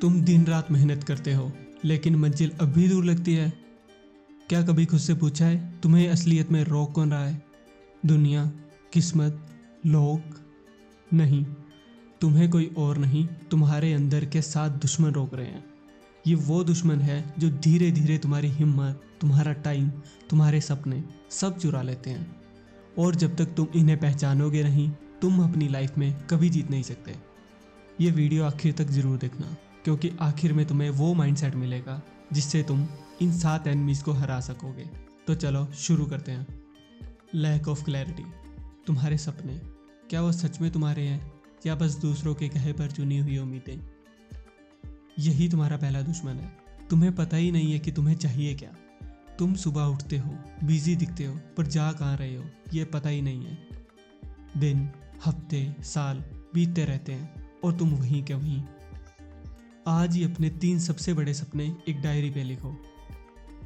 तुम दिन रात मेहनत करते हो लेकिन मंजिल अब भी दूर लगती है। क्या कभी खुद से पूछा है तुम्हें असलियत में रोक कौन रहा है? दुनिया, किस्मत, लोग? नहीं, तुम्हें कोई और नहीं, तुम्हारे अंदर के 7 दुश्मन रोक रहे हैं। ये वो दुश्मन है जो धीरे धीरे तुम्हारी हिम्मत, तुम्हारा टाइम, तुम्हारे सपने सब चुरा लेते हैं। और जब तक तुम इन्हें पहचानोगे नहीं, तुम अपनी लाइफ में कभी जीत नहीं सकते। ये वीडियो आखिर तक जरूर देखना, क्योंकि आखिर में तुम्हें वो माइंडसेट मिलेगा जिससे तुम इन 7 एनिमीज को हरा सकोगे। तो चलो शुरू करते हैं। Lack of clarity. तुम्हारे सपने, क्या वो सच में तुम्हारे हैं या बस दूसरों के कहे पर चुनी हुई उम्मीदें? यही तुम्हारा पहला दुश्मन है। तुम्हें पता ही नहीं है कि तुम्हें चाहिए क्या। तुम सुबह उठते हो, बिजी दिखते हो, पर जा कहाँ रहे हो ये पता ही नहीं है। दिन, हफ्ते, साल बीतते रहते हैं और तुम वहीं के वहीं। आज ही अपने 3 सबसे बड़े सपने एक डायरी पे लिखो।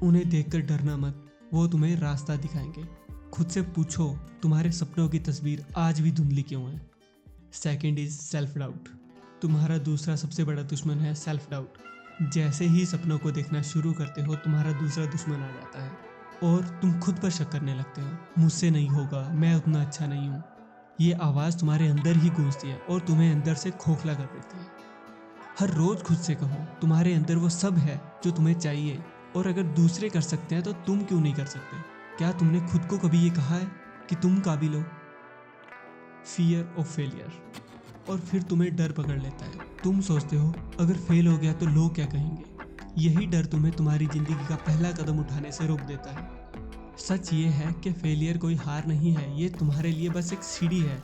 उन्हें देखकर डरना मत, वो तुम्हें रास्ता दिखाएंगे। खुद से पूछो, तुम्हारे सपनों की तस्वीर आज भी धुंधली क्यों है? Second is self doubt. तुम्हारा दूसरा सबसे बड़ा दुश्मन है सेल्फ डाउट। जैसे ही सपनों को देखना शुरू करते हो, तुम्हारा दूसरा दुश्मन आ जाता है और तुम खुद पर शक करने लगते हो। मुझसे नहीं होगा, मैं उतना अच्छा नहीं हूँ। ये आवाज़ तुम्हारे अंदर ही गूंजती है और तुम्हें अंदर से खोखला कर देती है। हर रोज खुद से कहो, तुम्हारे अंदर वो सब है जो तुम्हें चाहिए, और अगर दूसरे कर सकते हैं तो तुम क्यों नहीं कर सकते? क्या तुमने खुद को कभी ये कहा है कि तुम काबिल हो? Fear of failure. और फिर तुम्हें डर पकड़ लेता है। तुम सोचते हो अगर फेल हो गया तो लोग क्या कहेंगे। यही डर तुम्हें तुम्हारी जिंदगी का पहला कदम उठाने से रोक देता है। सच ये है कि फेलियर कोई हार नहीं है, ये तुम्हारे लिए बस एक सीढ़ी है।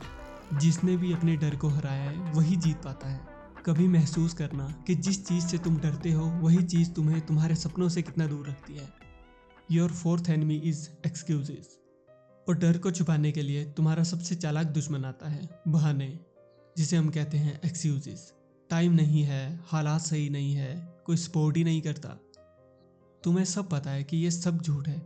जिसने भी अपने डर को हराया है वही जीत पाता है। कभी महसूस करना कि जिस चीज़ से तुम डरते हो वही चीज़ तुम्हें तुम्हारे सपनों से कितना दूर रखती है। Your fourth enemy is excuses. और डर को छुपाने के लिए तुम्हारा सबसे चालाक दुश्मन आता है बहाने, जिसे हम कहते हैं एक्सक्यूजेस। टाइम नहीं है, हालात सही नहीं है, कोई सपोर्ट ही नहीं करता। तुम्हें सब पता है कि ये सब झूठ है।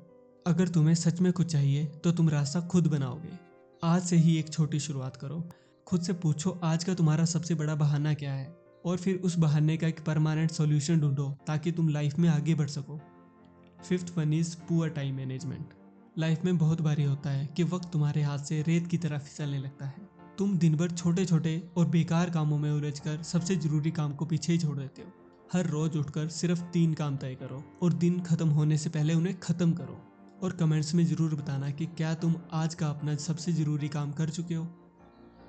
अगर तुम्हें सच में कुछ चाहिए तो तुम रास्ता खुद बनाओगे। आज से ही एक छोटी शुरुआत करो। खुद से पूछो आज का तुम्हारा सबसे बड़ा बहाना क्या है, और फिर उस बहाने का एक परमानेंट सॉल्यूशन ढूंढो ताकि तुम लाइफ में आगे बढ़ सको। Fifth one is poor time management. Life में बहुत बारी होता है कि वक्त तुम्हारे हाथ से रेत की तरह फिसलने लगता है। तुम दिन भर छोटे छोटे और बेकार कामों में उलझकर सबसे जरूरी काम को पीछे ही छोड़ देते हो। हर रोज उठकर सिर्फ 3 काम तय करो और दिन खत्म होने से पहले उन्हें खत्म करो। और कमेंट्स में जरूर बताना कि क्या तुम आज का अपना सबसे जरूरी काम कर चुके हो।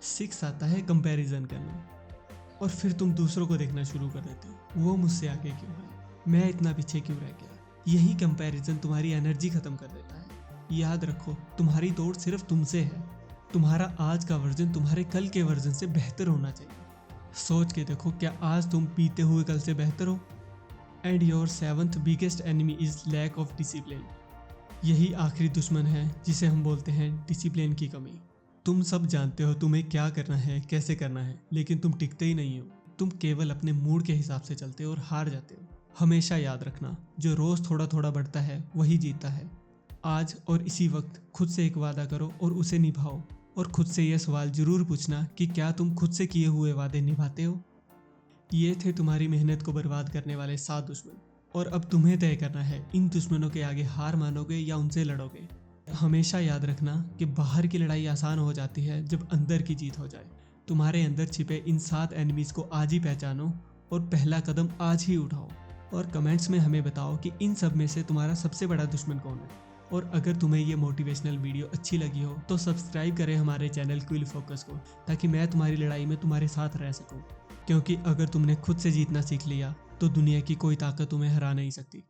6 आता है कंपैरिजन करना। और फिर तुम दूसरों को देखना शुरू कर देते हो, वो मुझसे आगे क्यों है, मैं इतना पीछे क्यों रह गया। यही कंपैरिजन तुम्हारी एनर्जी खत्म कर देता है। याद रखो, तुम्हारी दौड़ सिर्फ तुमसे है। तुम्हारा आज का वर्जन तुम्हारे कल के वर्जन से बेहतर होना चाहिए। सोच के देखो, क्या आज तुम बीते हुए कल से बेहतर हो? And your 7th biggest enemy is lack of discipline. यही आखिरी दुश्मन है जिसे हम बोलते हैं डिसिप्लिन की कमी। तुम सब जानते हो तुम्हें क्या करना है, कैसे करना है, लेकिन तुम टिकते ही नहीं हो। तुम केवल अपने मूड के हिसाब से चलते हो और हार जाते हो। हमेशा याद रखना, जो रोज थोड़ा थोड़ा बढ़ता है वही जीतता है। आज और इसी वक्त खुद से एक वादा करो और उसे निभाओ। और खुद से यह सवाल जरूर पूछना कि क्या तुम खुद से किए हुए वादे निभाते हो। ये थे तुम्हारी मेहनत को बर्बाद करने वाले 7 दुश्मन। और अब तुम्हें तय करना है, इन दुश्मनों के आगे हार मानोगे या उनसे लड़ोगे। हमेशा याद रखना कि बाहर की लड़ाई आसान हो जाती है जब अंदर की जीत हो जाए। तुम्हारे अंदर छिपे इन 7 एनिमीज को आज ही पहचानो और पहला कदम आज ही उठाओ। और कमेंट्स में हमें बताओ कि इन सब में से तुम्हारा सबसे बड़ा दुश्मन कौन है। और अगर तुम्हें ये मोटिवेशनल वीडियो अच्छी लगी हो तो सब्सक्राइब करें हमारे चैनल क्विल फोकस को, ताकि मैं तुम्हारी लड़ाई में तुम्हारे साथ रह सकूं। क्योंकि अगर तुमने खुद से जीतना सीख लिया तो दुनिया की कोई ताकत तुम्हें हरा नहीं सकती।